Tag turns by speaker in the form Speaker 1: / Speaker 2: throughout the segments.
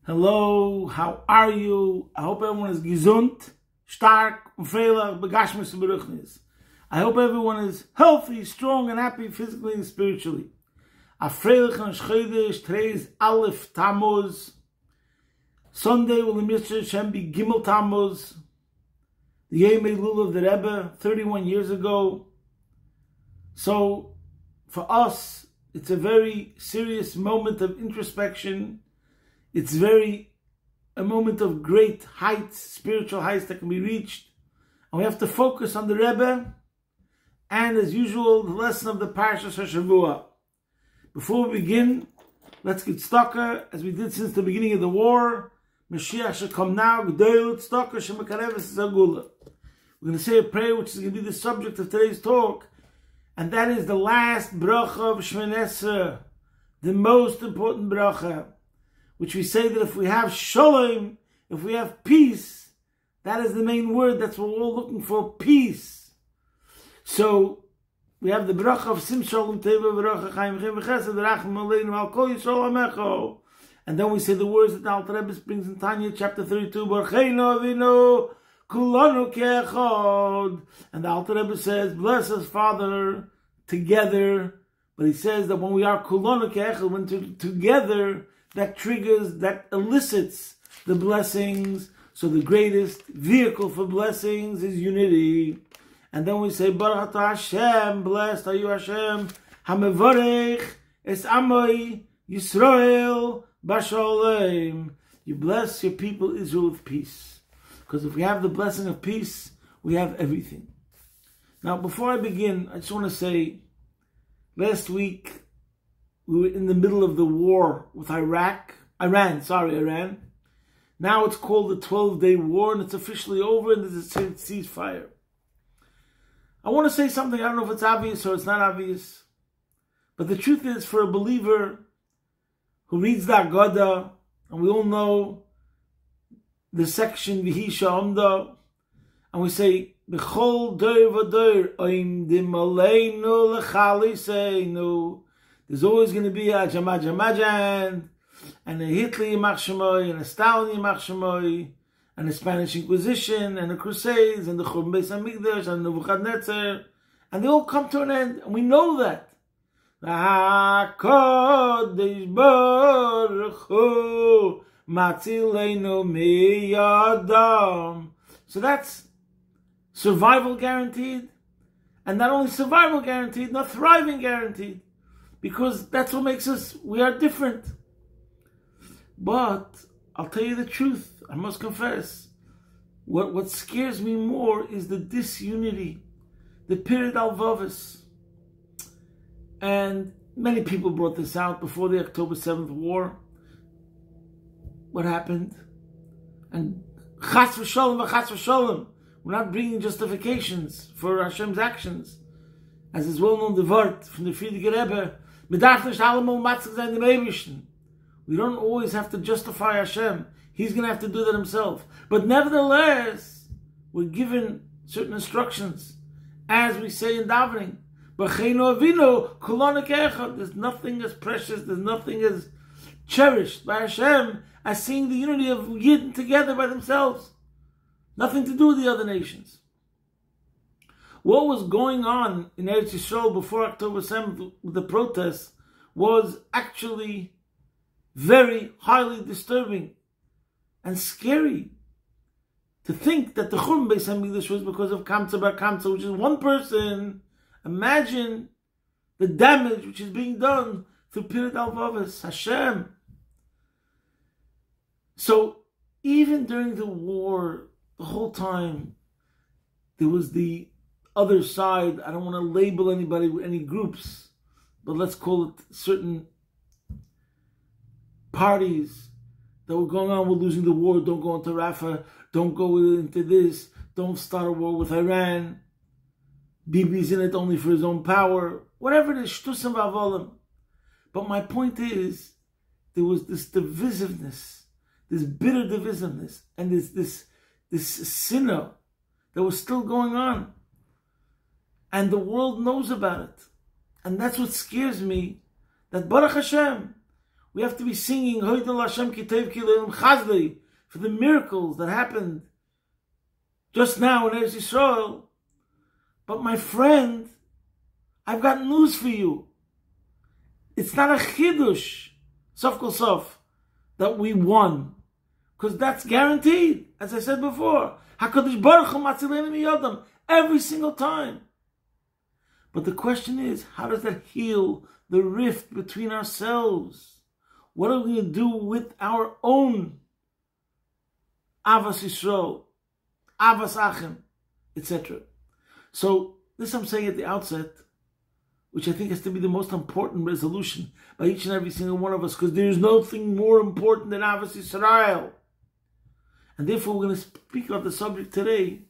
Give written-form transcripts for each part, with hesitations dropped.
Speaker 1: Hello, how are you? I hope everyone is gesund, stark, und freilich, begashmis und beruchnis. I hope everyone is healthy, strong, and happy physically and spiritually. A freilich and chodesh, today is Aleph Tammuz. Sunday will the Mr. Hashem be Gimmel Tammuz, the Yom Elul of the Rebbe, 31 years ago. So, for us, it's a very serious moment of introspection. It's a moment of great heights, spiritual heights that can be reached. And we have to focus on the Rebbe and, as usual, the lesson of the Parshas HaShavua. Before we begin, let's get stucker, as we did since the beginning of the war. Mashiach should come now. We're going to say a prayer which is going to be the subject of today's talk. And that is the last bracha of Shemoneh Esrei, the most important bracha, which we say that if we have shalom, if we have peace, that is the main word. That's what we're all looking for, peace. So we have the bracha of Sim Shalom Teva V'Racha Chaim V'Chesed V'Rachim Aleinu Al Kol Yisrael Amecho. And then we say the words that the Alter Rebbe brings in Tanya, chapter 32, Barucheinu Avinu Kulanu Ke'echad. And the Alter Rebbe says, bless us, Father, together. But he says that when we are Kulanu Ke'echad, when together, that triggers, that elicits the blessings. So the greatest vehicle for blessings is unity. And then we say, Baruch Atah Hashem, blessed are you Hashem, HaMevarech es Amoi Yisrael B'Shalom. You bless your people Israel with peace. Because if we have the blessing of peace, we have everything. Now, before I begin, I just want to say, last week, we were in the middle of the war with Iran. Now it's called the 12-day war, and it's officially over, and there's a ceasefire. I want to say something, I don't know if it's obvious or it's not obvious, but the truth is, for a believer who reads the Haggadah, and we all know the section, V'hi Sha'amda, and we say, B'chol doir v'doir, oim dim aleinu l'chaliseinu. There's always going to be a Jamajan, and a Hitler Yimach Shemoy, and a Stalin Yimach Shemoy, and the Spanish Inquisition, and the Crusades, and the Churban Beis HaMikdash, and the Nebuchadnezzar, and they all come to an end, and we know that. HaKodesh Baruch Hu Matzileinu Miyadam. So that's survival guaranteed, and not only survival guaranteed, not thriving guaranteed. Because that's what makes us, we are different. But I'll tell you the truth, I must confess, what scares me more is the disunity, the period al-Vavis. And many people brought this out before the October 7th war. What happened? And chas v'sholem, we're not bringing justifications for Hashem's actions. As is well known, the word from the Friedrich Rebbe, we don't always have to justify Hashem. He's going to have to do that himself. But nevertheless, we're given certain instructions, as we say in davening. There's nothing as precious, there's nothing as cherished by Hashem as seeing the unity of Yidden together by themselves. Nothing to do with the other nations. What was going on in Eretz Yisrael before October 7th with the protests was actually very highly disturbing and scary. To think that the Churban Beis HaMikdash was because of Kamsa Bar Kamsa, which is one person. Imagine the damage which is being done through Pirat al-Vavis, Hashem. So even during the war, the whole time, there was the other side. I don't want to label anybody with any groups, but let's call it certain parties that were going on. We're losing the war. Don't go into Rafah. Don't go into this. Don't start a war with Iran. Bibi's in it only for his own power. Whatever it is, shtusam v'avolim. But my point is, there was this divisiveness, this bitter divisiveness, and this sinner that was still going on. And the world knows about it. And that's what scares me, that Baruch Hashem, We have to be singing Hoydel Hashem Kitev Kileim Chazli for the miracles that happened just now in Eretz Yisrael. But my friend, I've got news for you. It's not a chidush, sof kol sof, that we won, because that's guaranteed. As I said before, HaKadosh Baruch Hu matzilenu miyodam every single time. But the question is, how does that heal the rift between ourselves? What are we going to do with our own Avas Yisrael, Avas Achim, etc.? So this I'm saying at the outset, which I think has to be the most important resolution by each and every single one of us, because there is nothing more important than Avas Yisrael. And therefore we're going to speak about the subject today,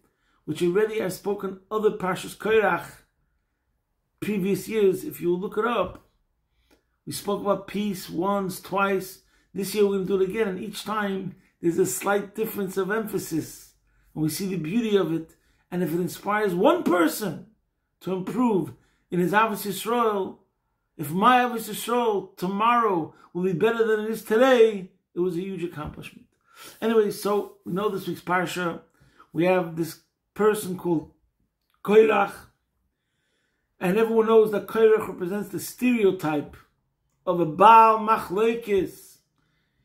Speaker 1: which already I've spoken other Parshas Korach previous years. If you look it up, we spoke about peace once, twice. This year we're going to do it again, and each time there's a slight difference of emphasis, and we see the beauty of it. And if it inspires one person to improve in his Avos Yisrael, if my Avos Yisrael tomorrow will be better than it is today, it was a huge accomplishment. Anyway, so we know this week's Parsha. We have this person called Korach, and everyone knows that Korach represents the stereotype of a Baal Machlekes.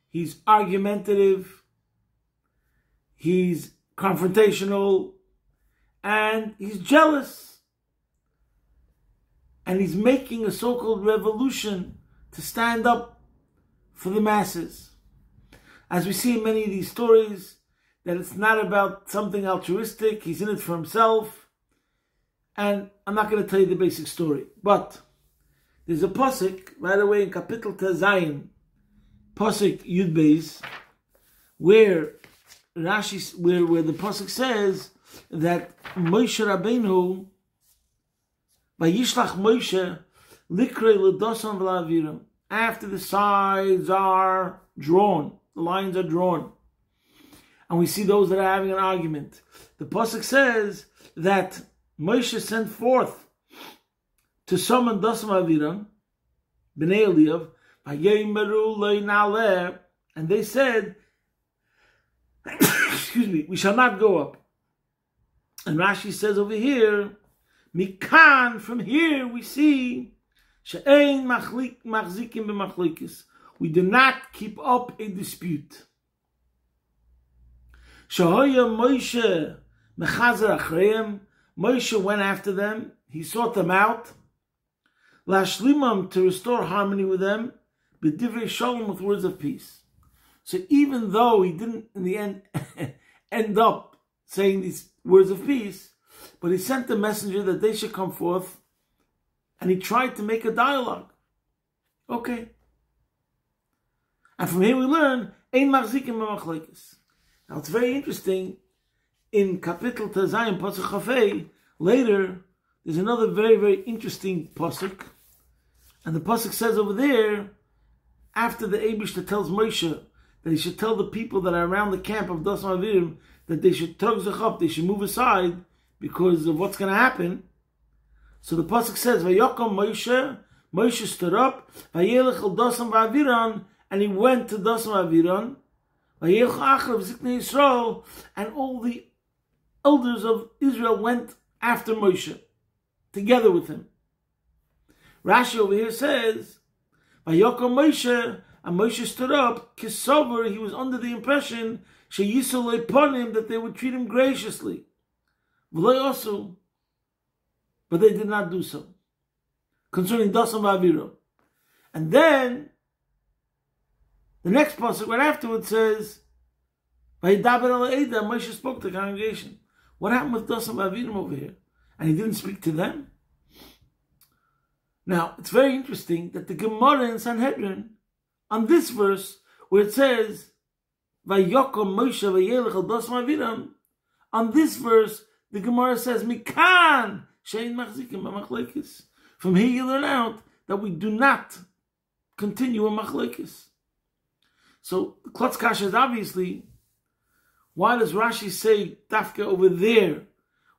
Speaker 1: He's argumentative, he's confrontational, and he's jealous. And he's making a so-called revolution to stand up for the masses. As we see in many of these stories, that it's not about something altruistic, he's in it for himself. And I'm not going to tell you the basic story, but there's a pasuk right away in Kapitel Tezayin, pasuk Yud Beis, where Rashi, where the pasuk says that Moshe Rabbeinu, Vayishlach Moshe likrei l'dosan v'la'aviram, after the sides are drawn, the lines are drawn, and we see those that are having an argument. The pasuk says that Moshe sent forth to summon Dosan v'aviram, bnei Eliyav, vayemeru lo na'aleh, and they said, excuse me, we shall not go up. And Rashi says over here, Mikan, from here we see, she'ein machzikim b'machlekes, we do not keep up a dispute. Shehoya Moshe mechazer achreim, Moshe went after them, he sought them out, lashlimam, to restore harmony with them, b'divrei shalom, with words of peace. So even though he didn't in the end end up saying these words of peace, but he sent the messenger that they should come forth, and he tried to make a dialogue. Okay. And from here we learn, Ein machzikim b'machlekes. Now it's very interesting, in Kapitel Tezayin, Pasuk Chafei, later, there's another very, very interesting pasuk, and the pasuk says over there, after the Eibishter tells Moshe that he should tell the people that are around the camp of Dosan v'aviram that they should trug up, they should move aside because of what's going to happen. So the pasuk says, Vayokom Moshe, Moshe stood up, Vayelech el Dosan v'aviram, and he went to Dosan v'aviram, Vayelech achrav ziknei Yisrael, and all the elders of Israel went after Moshe, together with him. Rashi over here says, Vayokom Moshe, and Moshe stood up, Kisover, he was under the impression, Sheyisol leponim, that they would treat him graciously. V'lo yosu, but they did not do so. Concerning Dosan v'aviram. And then, the next pasuk right afterwards says, Vayidaber el ha'eda, Moshe spoke to the congregation. What happened with Dosan v'aviram over here? And he didn't speak to them? Now, it's very interesting that the Gemara in Sanhedrin, on this verse, where it says, Vayokom Moshe vayelech el Dosan v'aviram, on this verse, the Gemara says, Mikan she'ein machzikim b'machlekes. From here you learn out that we do not continue in machlekes. So, the Klotz Kasha is obviously, why does Rashi say, Dafka over there,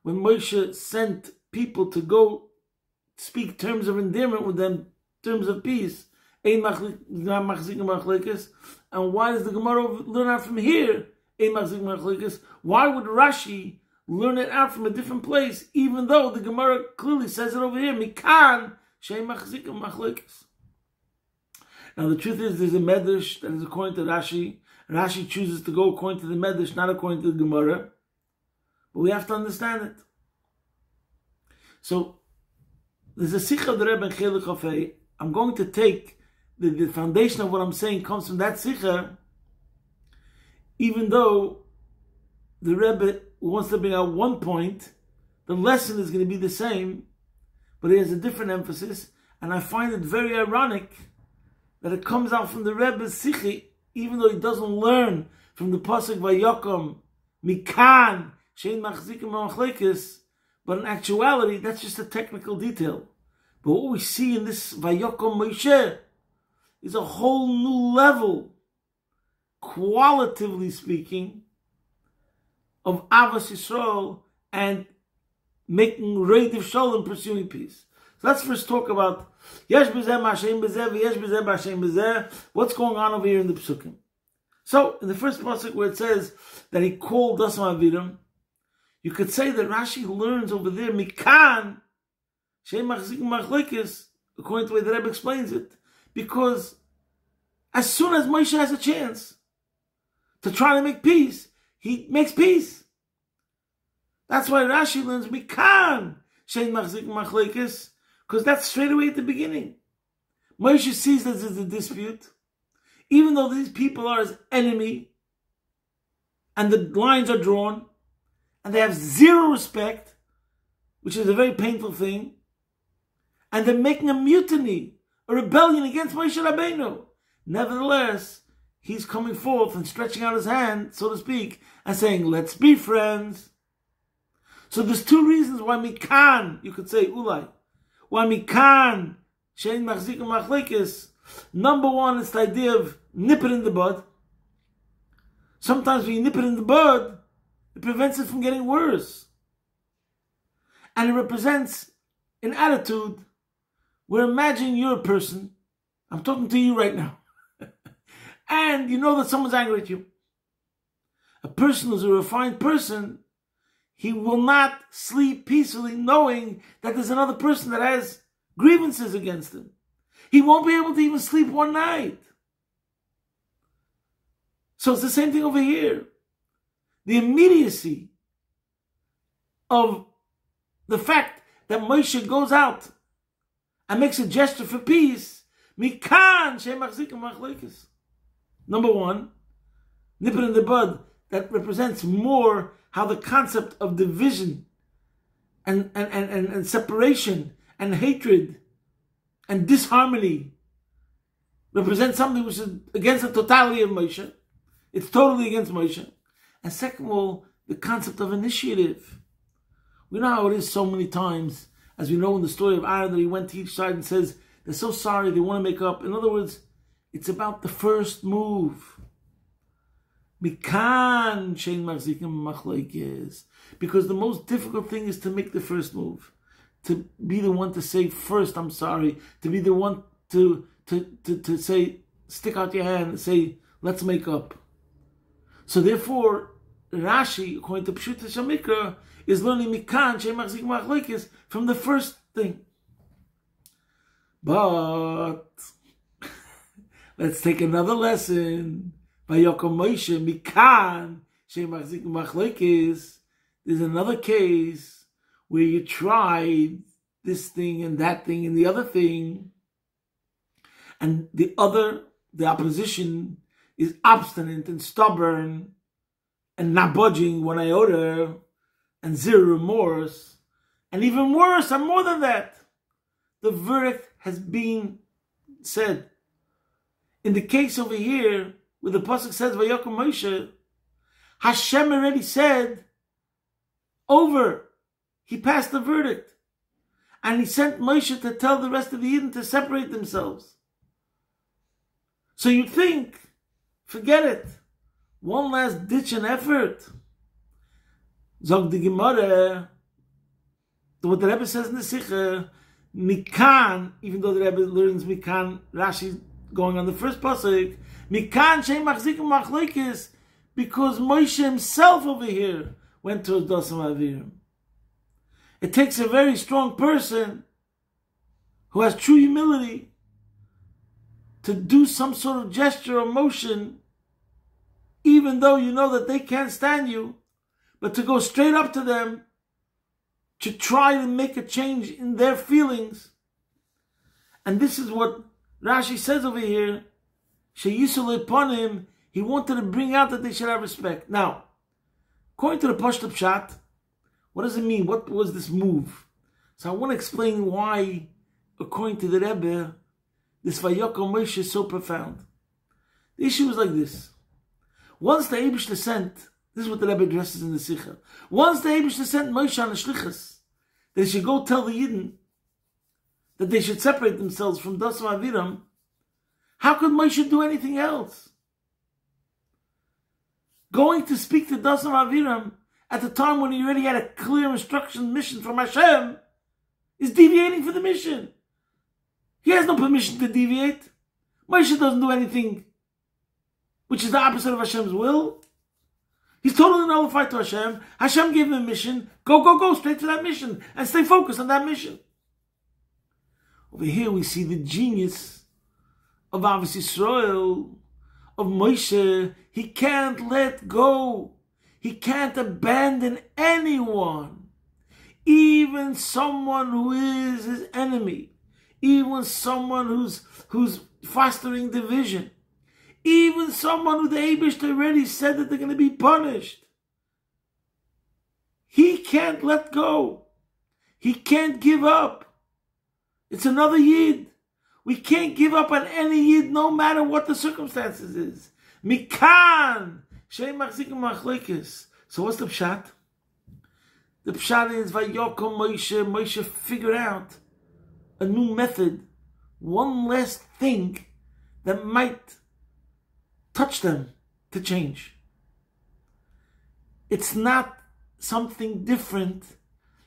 Speaker 1: when Moshe sent people to go speak terms of endearment with them, terms of peace, Ein machzik machlekes. And why does the Gemara learn out from here? Ein machzik machlekes. Why would Rashi learn it out from a different place, even though the Gemara clearly says it over here? Mikan shein machzik machlekes. Now the truth is, there's a medrash that is according to Rashi. Rashi chooses to go according to the medrash, not according to the Gemara. But we have to understand it. So there's a sikha of the Rebbe in Chelik Chafei. I'm going to take the foundation of what I'm saying comes from that sikha, even though the Rebbe wants to bring out one point, the lesson is going to be the same, but it has a different emphasis, and I find it very ironic that it comes out from the Rebbe's sikha, even though he doesn't learn from the pasuk Vayokom Mikan Shein Machzikim Machlekes, but in actuality that's just a technical detail. But what we see in this Vayokom Moshe is a whole new level, qualitatively speaking, of Avos Yisrael and making Reidiv Shalom, pursuing peace. So let's first talk about Yesh B'zeh Ma'ashem B'zeh V'yesh B'zeh Ma'ashem B'zeh. What's going on over here in the Psukim? So, in the first pasuk where it says that he called Dasam Aviram, you could say that Rashi learns over there Mikan Shein Machzikim Machlekes, according to the way the Rebbe explains it, because as soon as Moshe has a chance to try to make peace, he makes peace. That's why Rashi learns Mikan Shein Machzikim Machlekes, because that's straight away at the beginning. Moshe sees that there's a dispute, even though these people are his enemy, and the lines are drawn, and they have zero respect, which is a very painful thing, and they're making a mutiny, a rebellion against Moshe Rabbeinu. Nevertheless, he's coming forth and stretching out his hand, so to speak, and saying, let's be friends. So there's two reasons why Mikan, you could say Ulai, why Mikan Shein Machzikim Machlekes. Number one, it's the idea of nip it in the bud. Sometimes when you nip it in the bud, it prevents it from getting worse. And it represents an attitude where imagine you're a person, I'm talking to you right now, and you know that someone's angry at you. A person who's a refined person, he will not sleep peacefully knowing that there's another person that has grievances against him. He won't be able to even sleep one night. So it's the same thing over here. The immediacy of the fact that Moshe goes out and makes a gesture for peace, Mikan Shein Machzikim Machlekes. Number one, nip it in the bud, that represents more how the concept of division and separation and hatred and disharmony represents something which is against the totality of Moshe. It's totally against Moshe. And second of all, the concept of initiative. We know how it is so many times, as we know in the story of Aaron, that he went to each side and says, they're so sorry, they want to make up. In other words, it's about the first move. Mikan Shein Machzikim Machlekes. Because the most difficult thing is to make the first move. To be the one to say first, I'm sorry. To be the one to say, stick out your hand and say, let's make up. So therefore, Rashi, according to Pshuta Shamikra, is learning Mikan Shein Machzikim Machlekes from the first thing. But let's take another lesson. Vayokom Moshe Mikan Shein Machzikim Machlekes. There's another case where you tried this thing and that thing and the other thing, and the opposition is obstinate and stubborn and not budging one iota and zero remorse, and even worse and more than that, the verdict has been said. In the case over here, where the pasuk says Vayokom Moshe, Hashem already said, over. He passed the verdict. And he sent Moshe to tell the rest of the Eden to separate themselves. So you think, forget it. One last ditch and effort. Zog the Gemara, what the Rebbe says in the Sikha, Mikan, even though the Rebbe learns Mikan, Rashi going on the first pasuk, Mikan she'em machzikim machlokes, because Moshe himself over here went to Dasam Aviram. It takes a very strong person who has true humility to do some sort of gesture or motion, even though you know that they can't stand you, but to go straight up to them to try to make a change in their feelings. And this is what Rashi says over here, Sheyisul upon him, he wanted to bring out that they should have respect. Now, according to the Pashto Pshat, what does it mean? What was this move? So I want to explain why, according to the Rebbe, this Vayokom Moshe is so profound. The issue is like this. Once the Eibush sent, this is what the Rebbe addresses in the Sikha. Once the Eibush sent Moshe on the Shlichus, they should go tell the Yidden that they should separate themselves from Dasam Aviram. How could Moshe do anything else? Going to speak to Dasam Aviram at the time when he already had a clear instruction mission from Hashem is deviating from the mission. He has no permission to deviate. Moshe doesn't do anything which is the opposite of Hashem's will. He's totally nullified to Hashem. Hashem gave him a mission. Go straight to that mission and stay focused on that mission. Over here we see the genius of Avos Yisrael, of Moshe. He can't let go. He can't abandon anyone. Even someone who is his enemy. Even someone who's fostering division. Even someone who the Eibush already said that they're going to be punished. He can't let go. He can't give up. It's another Yid. We can't give up on any Yid no matter what the circumstances is. Mikan she'em machzikim machlokes. So what's the pshat? The pshat is Vayokom Moshe. Moshe figured out a new method, one last thing that might touch them to change. It's not something different.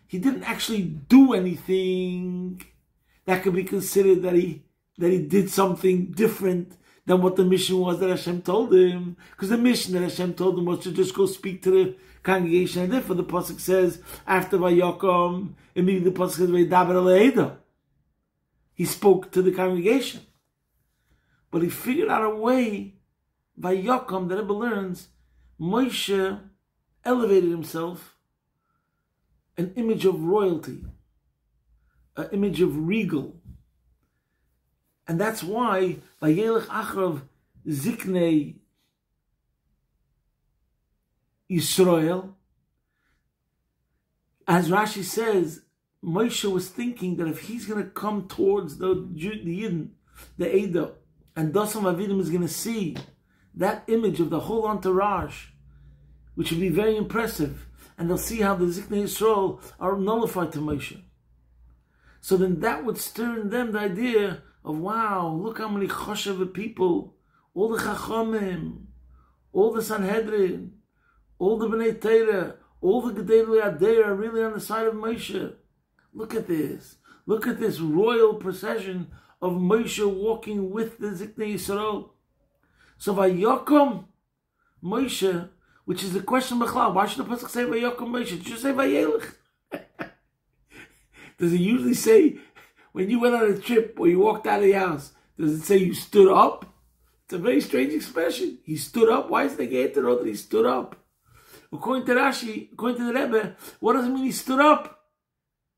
Speaker 1: He didn't actually do anything that could be considered that he did something different than what the mission was that Hashem told him. Because the mission that Hashem told him was to just go speak to the congregation. And therefore the pasuk says, after Vayokom, immediately the pasuk says, Vaydaber Aleida. He spoke to the congregation. But he figured out a way, Vayokom, that Rebbe learns, Moshe elevated himself, an image of royalty, an image of regal. And that's why Vayelech Achrav Ziknei Yisrael, as Rashi says, Moshe was thinking that if he's going to come towards the Yidden, the Eidah, and Dasam Aviram is going to see that image of the whole entourage, which would be very impressive, and they'll see how the Ziknei Yisrael are nullified to Moshe. So then that would stir in them the idea of, wow, look how many choshev people, all the Chachamim, all the Sanhedrin, all the Bnei Torah, all the Gedolei Adar are really on the side of Moshe. Look at this. Look at this royal procession of Moshe walking with the Ziknei Yisrael. So Vayokom Moshe, which is the question Bechlal, why should the pasuk say Vayokom Moshe? It should say Vayelech. Does it usually say, when you went on a trip or you walked out of the house, does it say you stood up? It's a very strange expression. He stood up. Why is the Gate to know that he stood up? According to Rashi, according to the Rebbe, what does it mean he stood up?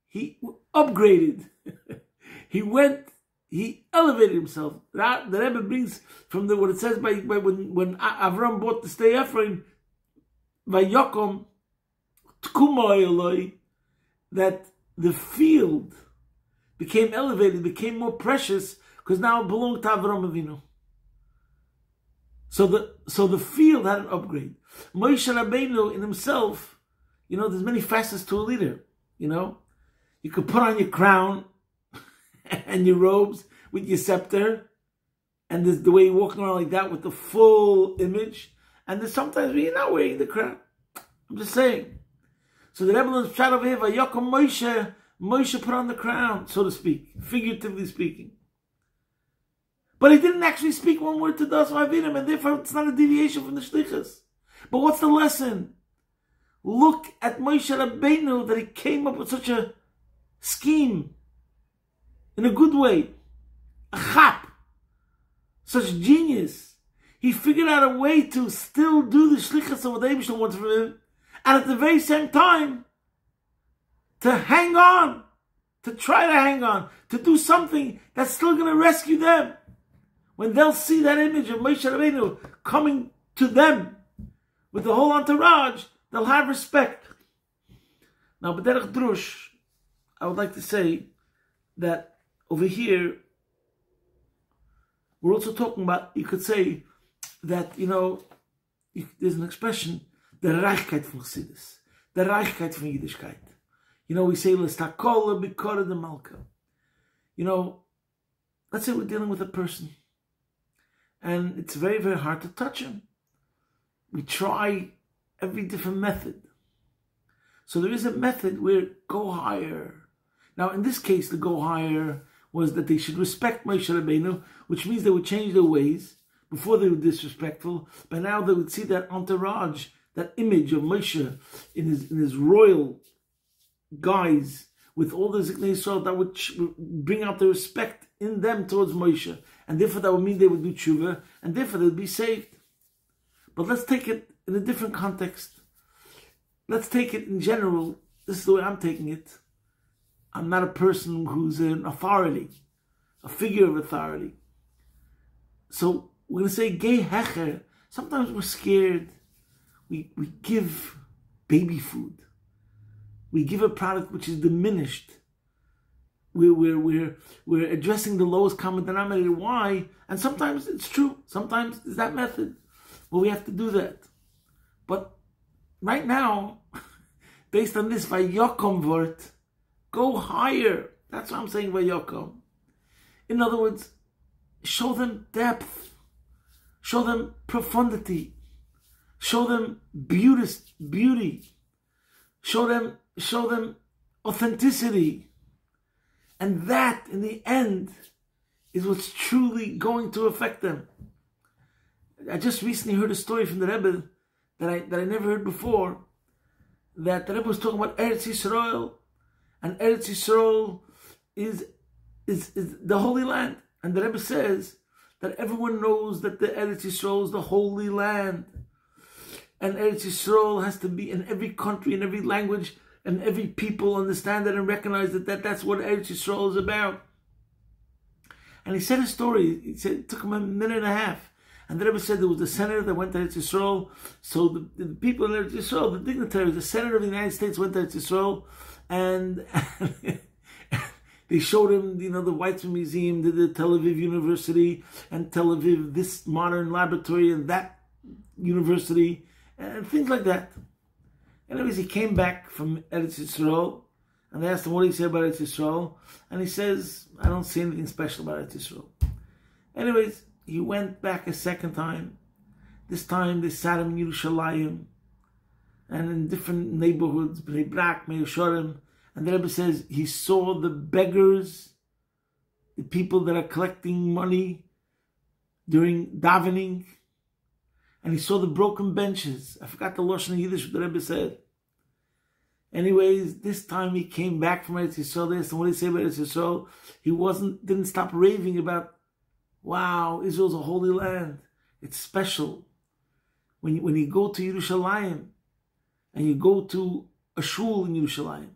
Speaker 1: He upgraded. He elevated himself. The Rebbe brings from what it says by when Avram bought the stay Ephraim, Vayokom Tkuma Eloi, that the field became elevated, became more precious, because now it belonged to Avram Avinu. So the field had an upgrade. Moshe Rabbeinu in himself, there's many facets to a leader. You could put on your crown and your robes with your scepter, and there's the way you're walking around like that with the full image. And there's sometimes when you're not wearing the crown. I'm just saying. So the Rebbe learns Pshat over here, Vayokom Moshe put on the crown, so to speak, figuratively speaking. But he didn't actually speak one word to Das Avidim, and therefore it's not a deviation from the shlichus. But what's the lesson? Look at Moshe Rabbeinu, that he came up with such a scheme, in a good way, a chap, such genius. He figured out a way to still do the shlichus of what the Eibishter wants from him, and at the very same time, to hang on, to try to hang on, to do something that's still going to rescue them. When they'll see that image of Moshe Rabbeinu coming to them with the whole entourage, they'll have respect. Now, b'derech drush, I would like to say that over here, we're also talking about, you could say that, there's an expression, the Reichkeit von Chassidus, the Reichkeit von Yiddishkeit. We say, l'stakola b'kora de malka. Let's say we're dealing with a person, and it's very, very hard to touch him. We try every different method. So there is a method where go higher. Now, in this case, the go higher was that they should respect Moshe Rabbeinu, which means they would change their ways. Before they were disrespectful, but now they would see that entourage, that image of Moshe in his royal guise, with all the Ziknei Yisrael, that would bring out the respect in them towards Moshe, and therefore that would mean they would do tshuva, and therefore they would be saved. But let's take it in a different context. Let's take it in general. This is the way I'm taking it. I'm not a person who's an authority, a figure of authority. So we're going to say gei hecher. Sometimes we're scared. We give baby food. We give a product which is diminished. We're addressing the lowest common denominator. Why? And sometimes it's true. Sometimes it's that method. Well, we have to do that. But right now, based on this vayokom word, go higher. That's what I'm saying vayokom. In other words, show them depth. Show them profundity. Show them beauty. Show them authenticity. And that, in the end, is what's truly going to affect them. I just recently heard a story from the Rabbi that I never heard before. That the Rabbi was talking about Eretz Yisrael, and Eretz Yisrael is the Holy Land. And the Rabbi says that everyone knows that the Eretz Yisrael is the Holy Land. And Eretz Yisrael has to be in every country, in every language, and every people understand that and recognize that that's what Eretz Yisrael is about. And he said a story. He said it took him a minute and a half. And the Rebbe said there was a senator that went to Eretz Yisrael. So the people in Eretz Yisrael, the dignitaries, the senator of the United States went to Eretz Yisrael, and they showed him, the Weizmann Museum, the Tel Aviv University, and Tel Aviv, this modern laboratory, and that university, and things like that. Anyways, he came back from Eretz Yisrael, and they asked him what he said about Eretz Yisrael, and he says, I don't see anything special about Eretz Yisrael. Anyways, he went back a second time. This time they sat him in Yerushalayim, and in different neighborhoods, Bnei Brak, Meir Shorim, and the Rebbe says he saw the beggars, the people that are collecting money during davening, and he saw the broken benches. I forgot the Lashon Yiddish what the Rebbe said. Anyways, this time he came back from Eretz Yisrael. And what did he say about Eretz Yisrael? He didn't stop raving about, wow, Israel's a holy land. It's special. When you go to Yerushalayim, and you go to a shul in Yerushalayim,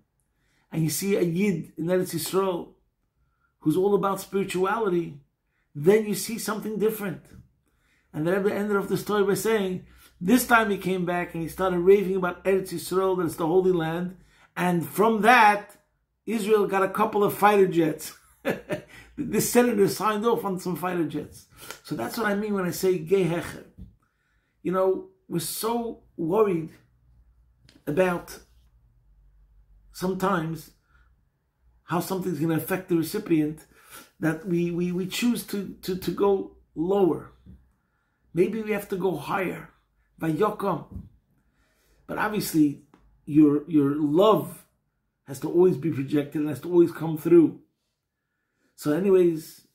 Speaker 1: and you see a Yid in Eretz Yisrael, who's all about spirituality, then you see something different. And the Rebbe ended off the story by saying, this time he came back and he started raving about Eretz Yisrael, that it's the Holy Land. And from that, Israel got a couple of fighter jets. This senator signed off on some fighter jets. So that's what I mean when I say gei hecher. We're so worried about sometimes how something's going to affect the recipient that we choose to go lower. Maybe we have to go higher. Vayokom. But obviously, your love has to always be projected and has to always come through. So anyways,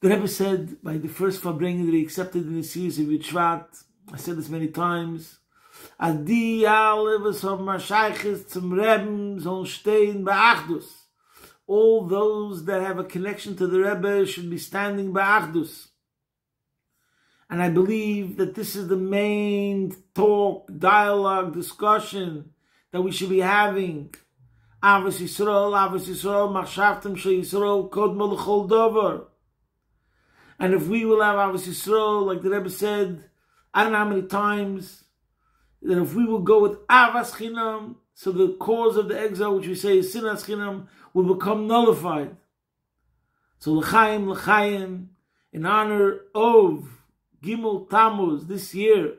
Speaker 1: The Rebbe said by the first Farbrengen that he accepted in the series of Yud Shvat, I said this many times, Adi alle was of Mashayches zum Rebbe sollen stehen bei Achdus. All those that have a connection to the Rebbe should be standing by Achdus. And I believe that this is the main talk, dialogue, discussion that we should be having. Avos Yisrael, Machshavtem Shel Yisrael, Kodmo L'chol Dover. And if we will have Avos Yisrael, like the Rebbe said, I don't know how many times, that if we will go with Avas Chinam, so the cause of the exile, which we say is Sinas Chinam, will become nullified. So L'chaim, in honor of Gimmel Tammuz this year,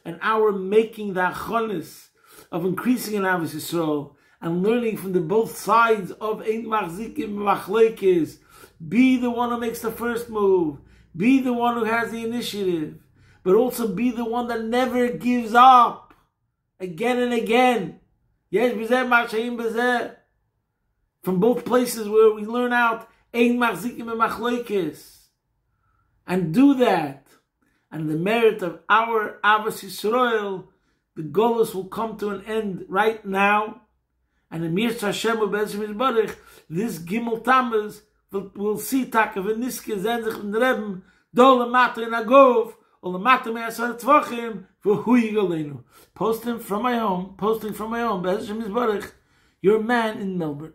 Speaker 1: and our making the achonis of increasing in Avos Yisrael, and learning from the both sides of Ein Machzikim Machlekes, be the one who makes the first move, be the one who has the initiative, but also be the one that never gives up again and again. Yes, from both places where we learn out Ein Machzikim Machlekes, and do that. And the merit of our Avos Yisrael, the Golus will come to an end right now. And in Mir Hashem Yisbarach, this Gimmel Tammuz will see Takav and Niske Zenzich and Rebbe, Do Lamata in Agov, or Lamata Me'asar Tvachim, for Hu Yigalenu. Posting from my home, Be'ez Hashem Yisbarach, your man in Melbourne.